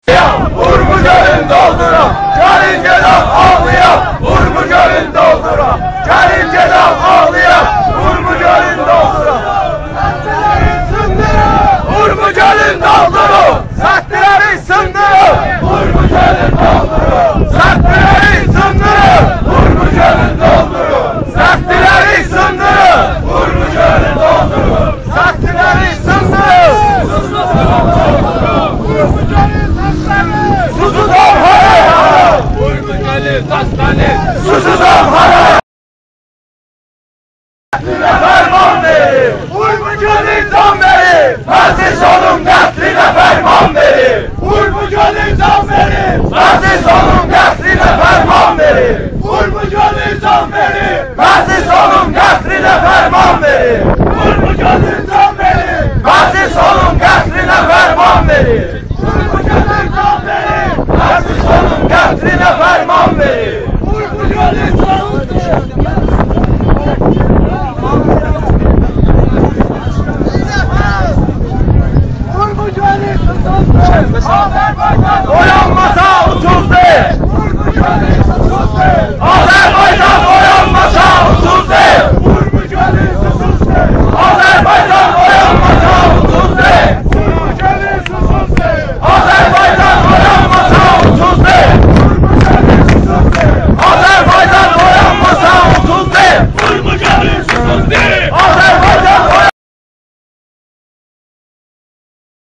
Vur bu gölün doldura, Karınca'dan ağlıya, vur bu gölün doldura, Karınca'dan ağlıya, vur bu gölün doldura. Vur bu gölün doldura, sertleri sındırı, vur bu gölün doldura, sertleri sındırı, vur bu gölün doldura, sertleri sındırı, vur bu gölün doldura, sertleri sındırı. Susuzdan hara, vur bu gölün taşları, susuzdan hara. Ferman verir, vur bu gölün can verir, aziz olun katline ferman verir. Vur bu gölün can verir, aziz olun katline ferman verir. Vur bu gölün can verir, aziz olun katline ferman verir. Vur bu gölün can verir, aziz olun katline ferman verir.